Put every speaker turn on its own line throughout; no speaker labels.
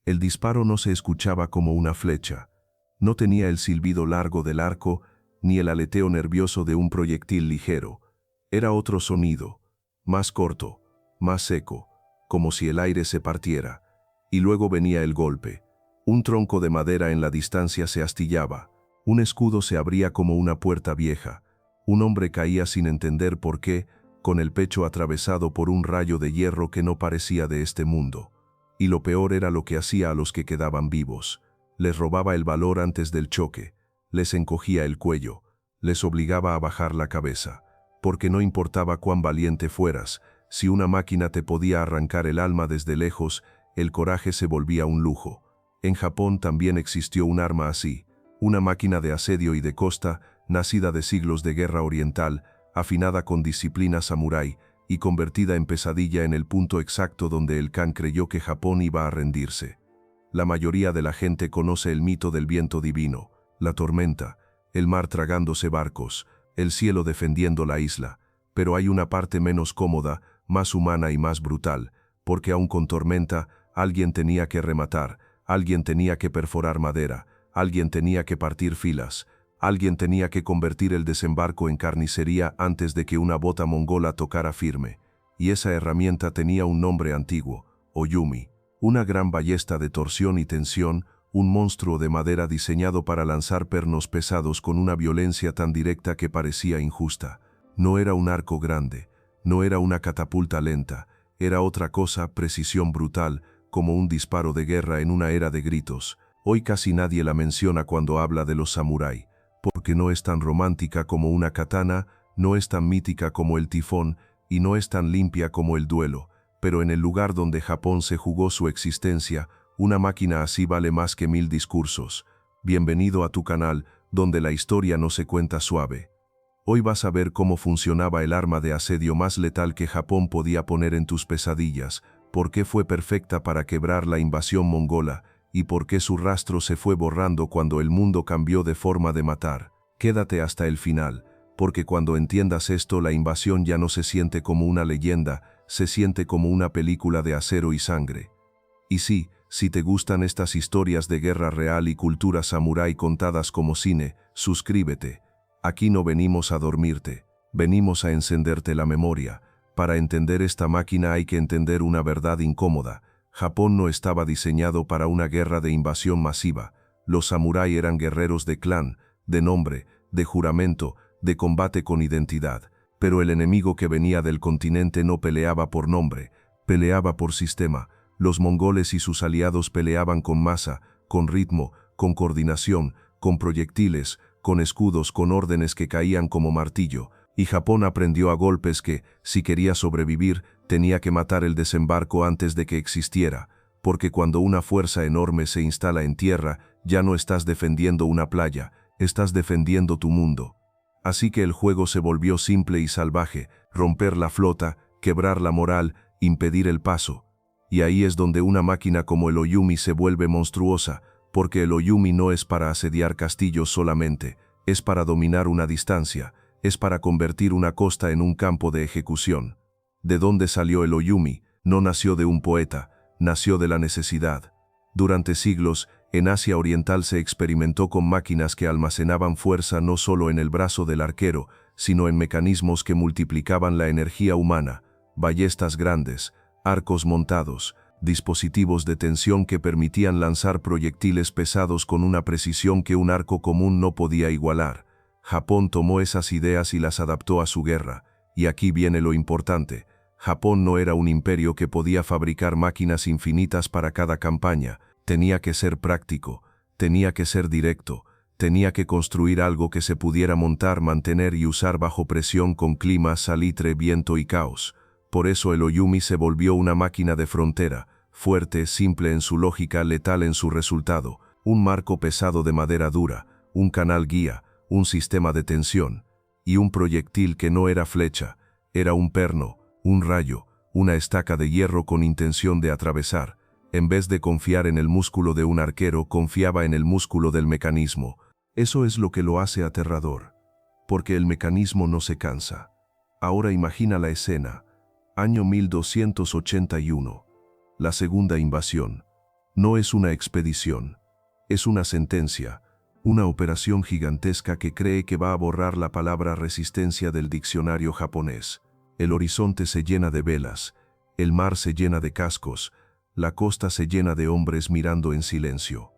El disparo no se escuchaba como una flecha. No tenía el silbido largo del arco, ni el aleteo nervioso de un proyectil ligero. Era otro sonido, más corto, más seco, como si el aire se partiera. Y luego venía el golpe. Un tronco de madera en la distancia se astillaba. Un escudo se abría como una puerta vieja. Un hombre caía sin entender por qué, con el pecho atravesado por un rayo de hierro que no parecía de este mundo. Y lo peor era lo que hacía a los que quedaban vivos. Les robaba el valor antes del choque, les encogía el cuello, les obligaba a bajar la cabeza, porque no importaba cuán valiente fueras, si una máquina te podía arrancar el alma desde lejos, el coraje se volvía un lujo. En Japón también existió un arma así, una máquina de asedio y de costa, nacida de siglos de guerra oriental, afinada con disciplina samurái y convertida en pesadilla en el punto exacto donde el Khan creyó que Japón iba a rendirse. La mayoría de la gente conoce el mito del viento divino, la tormenta, el mar tragándose barcos, el cielo defendiendo la isla, pero hay una parte menos cómoda, más humana y más brutal, porque aun con tormenta, alguien tenía que rematar, alguien tenía que perforar madera, alguien tenía que partir filas, alguien tenía que convertir el desembarco en carnicería antes de que una bota mongola tocara firme, y esa herramienta tenía un nombre antiguo, Oyumi. Una gran ballesta de torsión y tensión, un monstruo de madera diseñado para lanzar pernos pesados con una violencia tan directa que parecía injusta. No era un arco grande, no era una catapulta lenta, era otra cosa, precisión brutal, como un disparo de guerra en una era de gritos. Hoy casi nadie la menciona cuando habla de los samurái, porque no es tan romántica como una katana, no es tan mítica como el tifón, y no es tan limpia como el duelo. Pero en el lugar donde Japón se jugó su existencia, una máquina así vale más que 1000 discursos. Bienvenido a tu canal, donde la historia no se cuenta suave. Hoy vas a ver cómo funcionaba el arma de asedio más letal que Japón podía poner en tus pesadillas, por qué fue perfecta para quebrar la invasión mongola, y por qué su rastro se fue borrando cuando el mundo cambió de forma de matar. Quédate hasta el final, porque cuando entiendas esto la invasión ya no se siente como una leyenda, se siente como una película de acero y sangre. Y sí, si te gustan estas historias de guerra real y cultura samurái contadas como cine, suscríbete. Aquí no venimos a dormirte, venimos a encenderte la memoria. Para entender esta máquina hay que entender una verdad incómoda. Japón no estaba diseñado para una guerra de invasión masiva. Los samurái eran guerreros de clan, de nombre, de juramento, de combate con identidad. Pero el enemigo que venía del continente no peleaba por nombre, peleaba por sistema. Los mongoles y sus aliados peleaban con masa, con ritmo, con coordinación, con proyectiles, con escudos, con órdenes que caían como martillo. Y Japón aprendió a golpes que, si quería sobrevivir, tenía que matar el desembarco antes de que existiera, porque cuando una fuerza enorme se instala en tierra, ya no estás defendiendo una playa, estás defendiendo tu mundo. Así que el juego se volvió simple y salvaje, romper la flota, quebrar la moral, impedir el paso. Y ahí es donde una máquina como el Oyumi se vuelve monstruosa, porque el Oyumi no es para asediar castillos solamente, es para dominar una distancia, es para convertir una costa en un campo de ejecución. ¿De dónde salió el Oyumi? No nació de un poeta, nació de la necesidad. Durante siglos, en Asia Oriental se experimentó con máquinas que almacenaban fuerza no solo en el brazo del arquero, sino en mecanismos que multiplicaban la energía humana, ballestas grandes, arcos montados, dispositivos de tensión que permitían lanzar proyectiles pesados con una precisión que un arco común no podía igualar. Japón tomó esas ideas y las adaptó a su guerra, y aquí viene lo importante. Japón no era un imperio que podía fabricar máquinas infinitas para cada campaña. Tenía que ser práctico, tenía que ser directo, tenía que construir algo que se pudiera montar, mantener y usar bajo presión con clima, salitre, viento y caos. Por eso el Oyumi se volvió una máquina de frontera, fuerte, simple en su lógica, letal en su resultado, un marco pesado de madera dura, un canal guía, un sistema de tensión, y un proyectil que no era flecha, era un perno, un rayo, una estaca de hierro con intención de atravesar. En vez de confiar en el músculo de un arquero, confiaba en el músculo del mecanismo. Eso es lo que lo hace aterrador, porque el mecanismo no se cansa. Ahora imagina la escena. Año 1281. La segunda invasión. No es una expedición. Es una sentencia, una operación gigantesca que cree que va a borrar la palabra resistencia del diccionario japonés. El horizonte se llena de velas, el mar se llena de cascos, la costa se llena de hombres mirando en silencio.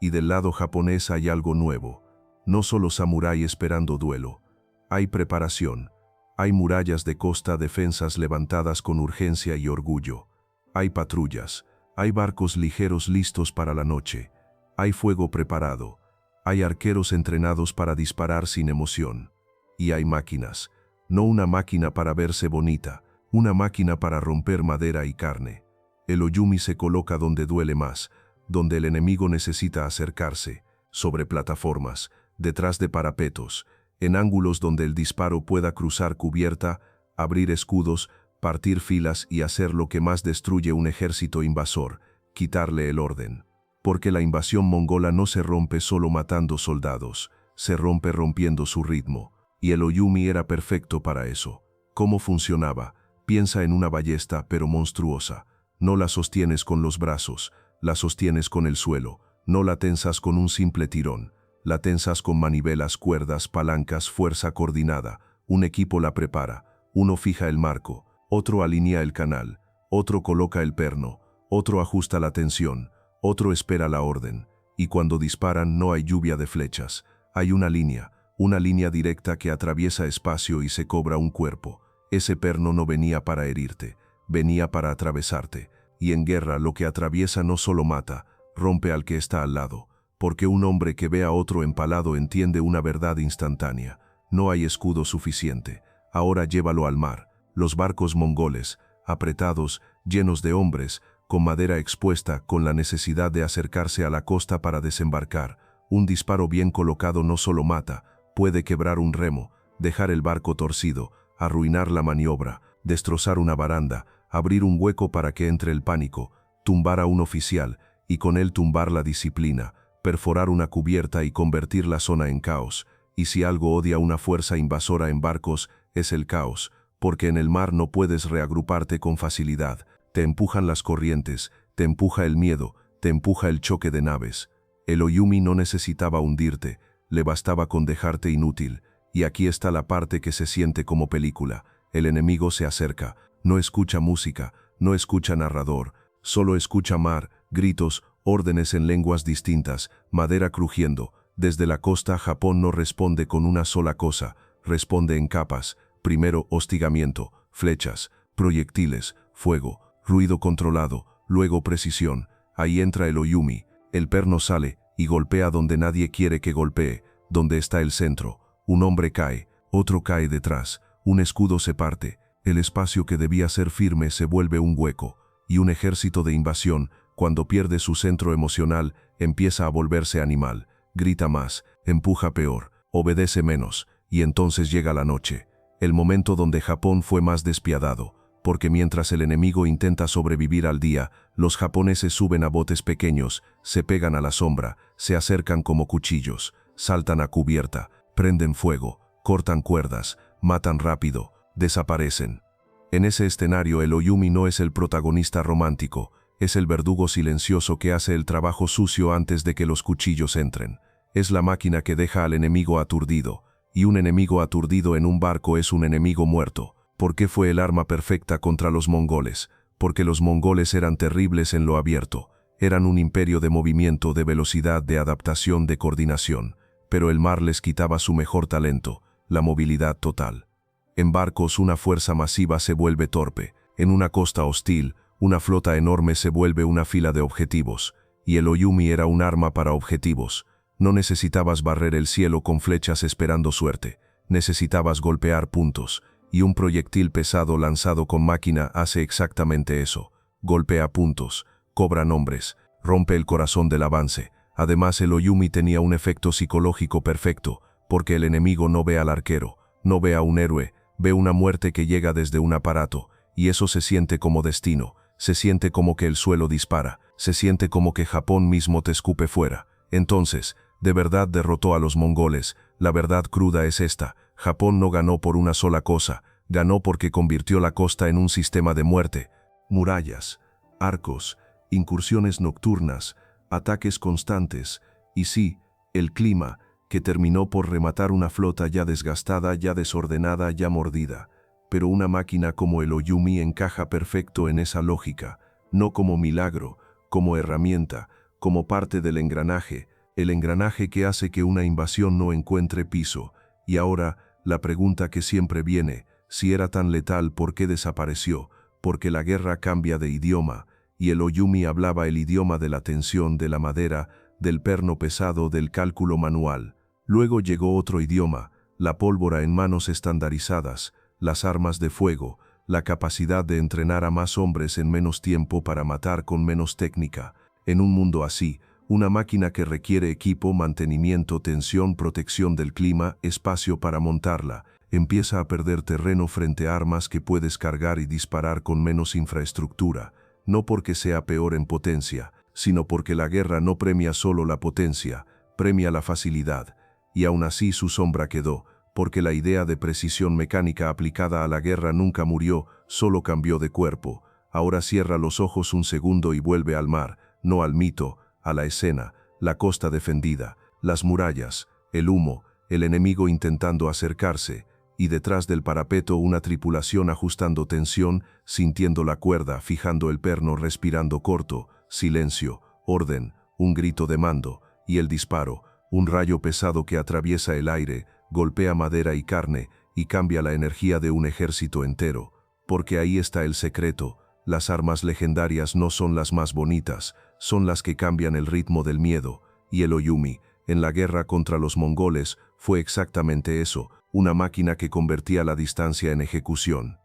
Y del lado japonés hay algo nuevo. No solo samurái esperando duelo. Hay preparación. Hay murallas de costa, defensas levantadas con urgencia y orgullo. Hay patrullas. Hay barcos ligeros listos para la noche. Hay fuego preparado. Hay arqueros entrenados para disparar sin emoción. Y hay máquinas. No una máquina para verse bonita, una máquina para romper madera y carne. El Oyumi se coloca donde duele más, donde el enemigo necesita acercarse, sobre plataformas, detrás de parapetos, en ángulos donde el disparo pueda cruzar cubierta, abrir escudos, partir filas y hacer lo que más destruye un ejército invasor, quitarle el orden. Porque la invasión mongola no se rompe solo matando soldados, se rompe rompiendo su ritmo, y el Oyumi era perfecto para eso. ¿Cómo funcionaba? Piensa en una ballesta, pero monstruosa. No la sostienes con los brazos, la sostienes con el suelo, no la tensas con un simple tirón, la tensas con manivelas, cuerdas, palancas, fuerza coordinada. Un equipo la prepara, uno fija el marco, otro alinea el canal, otro coloca el perno, otro ajusta la tensión, otro espera la orden, y cuando disparan no hay lluvia de flechas, hay una línea directa que atraviesa espacio y se cobra un cuerpo. Ese perno no venía para herirte, venía para atravesarte, y en guerra lo que atraviesa no solo mata, rompe al que está al lado, porque un hombre que ve a otro empalado entiende una verdad instantánea. No hay escudo suficiente, ahora llévalo al mar. Los barcos mongoles, apretados, llenos de hombres, con madera expuesta, con la necesidad de acercarse a la costa para desembarcar. Un disparo bien colocado no solo mata, puede quebrar un remo, dejar el barco torcido, arruinar la maniobra, destrozar una baranda, abrir un hueco para que entre el pánico, tumbar a un oficial y con él tumbar la disciplina, perforar una cubierta y convertir la zona en caos. Y si algo odia una fuerza invasora en barcos, es el caos, porque en el mar no puedes reagruparte con facilidad. Te empujan las corrientes, te empuja el miedo, te empuja el choque de naves. El Oyumi no necesitaba hundirte, le bastaba con dejarte inútil. Y aquí está la parte que se siente como película. El enemigo se acerca, no escucha música, no escucha narrador, solo escucha mar, gritos, órdenes en lenguas distintas, madera crujiendo. Desde la costa Japón no responde con una sola cosa, responde en capas. Primero hostigamiento, flechas, proyectiles, fuego, ruido controlado, luego precisión. Ahí entra el Oyumi, el perno sale y golpea donde nadie quiere que golpee, donde está el centro. Un hombre cae, otro cae detrás, un escudo se parte, el espacio que debía ser firme se vuelve un hueco, y un ejército de invasión, cuando pierde su centro emocional, empieza a volverse animal, grita más, empuja peor, obedece menos, y entonces llega la noche, el momento donde Japón fue más despiadado, porque mientras el enemigo intenta sobrevivir al día, los japoneses suben a botes pequeños, se pegan a la sombra, se acercan como cuchillos, saltan a cubierta, prenden fuego, cortan cuerdas, matan rápido, desaparecen. En ese escenario el Oyumi no es el protagonista romántico, es el verdugo silencioso que hace el trabajo sucio antes de que los cuchillos entren. Es la máquina que deja al enemigo aturdido, y un enemigo aturdido en un barco es un enemigo muerto. ¿Por qué fue el arma perfecta contra los mongoles? Porque los mongoles eran terribles en lo abierto, eran un imperio de movimiento, de velocidad, de adaptación, de coordinación. Pero el mar les quitaba su mejor talento, la movilidad total. En barcos una fuerza masiva se vuelve torpe, en una costa hostil, una flota enorme se vuelve una fila de objetivos, y el Oyumi era un arma para objetivos. No necesitabas barrer el cielo con flechas esperando suerte, necesitabas golpear puntos, y un proyectil pesado lanzado con máquina hace exactamente eso, golpea puntos, cobra nombres, rompe el corazón del avance. Además el Oyumi tenía un efecto psicológico perfecto, porque el enemigo no ve al arquero, no ve a un héroe, ve una muerte que llega desde un aparato, y eso se siente como destino, se siente como que el suelo dispara, se siente como que Japón mismo te escupe fuera. Entonces, de verdad derrotó a los mongoles. La verdad cruda es esta: Japón no ganó por una sola cosa, ganó porque convirtió la costa en un sistema de muerte, murallas, arcos, incursiones nocturnas, ataques constantes, y sí, el clima, que terminó por rematar una flota ya desgastada, ya desordenada, ya mordida. Pero una máquina como el Oyumi encaja perfecto en esa lógica, no como milagro, como herramienta, como parte del engranaje, el engranaje que hace que una invasión no encuentre piso. Y ahora, la pregunta que siempre viene, si era tan letal, ¿por qué desapareció? Porque la guerra cambia de idioma, y el Oyumi hablaba el idioma de la tensión, de la madera, del perno pesado, del cálculo manual. Luego llegó otro idioma, la pólvora en manos estandarizadas, las armas de fuego, la capacidad de entrenar a más hombres en menos tiempo para matar con menos técnica. En un mundo así, una máquina que requiere equipo, mantenimiento, tensión, protección del clima, espacio para montarla, empieza a perder terreno frente a armas que puedes cargar y disparar con menos infraestructura, no porque sea peor en potencia, sino porque la guerra no premia solo la potencia, premia la facilidad, y aún así su sombra quedó, porque la idea de precisión mecánica aplicada a la guerra nunca murió, solo cambió de cuerpo. Ahora cierra los ojos un segundo y vuelve al mar, no al mito, a la escena, la costa defendida, las murallas, el humo, el enemigo intentando acercarse, y detrás del parapeto una tripulación ajustando tensión, sintiendo la cuerda, fijando el perno, respirando corto, silencio, orden, un grito de mando, y el disparo, un rayo pesado que atraviesa el aire, golpea madera y carne, y cambia la energía de un ejército entero. Porque ahí está el secreto, las armas legendarias no son las más bonitas, son las que cambian el ritmo del miedo, y el Oyumi, en la guerra contra los mongoles, fue exactamente eso, una máquina que convertía la distancia en ejecución.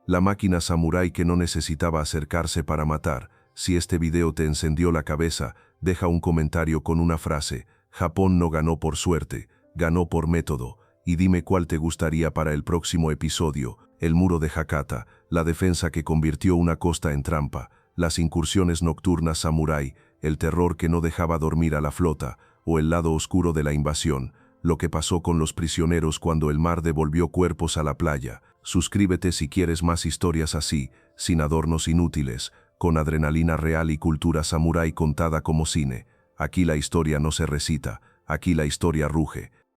La máquina samurái que no necesitaba acercarse para matar. Si este video te encendió la cabeza, deja un comentario con una frase: Japón no ganó por suerte, ganó por método, y dime cuál te gustaría para el próximo episodio: el muro de Hakata, la defensa que convirtió una costa en trampa, las incursiones nocturnas samurái, el terror que no dejaba dormir a la flota, o el lado oscuro de la invasión, lo que pasó con los prisioneros cuando el mar devolvió cuerpos a la playa. Suscríbete si quieres más historias así, sin adornos inútiles, con adrenalina real y cultura samurái contada como cine. Aquí la historia no se recita, aquí la historia ruge.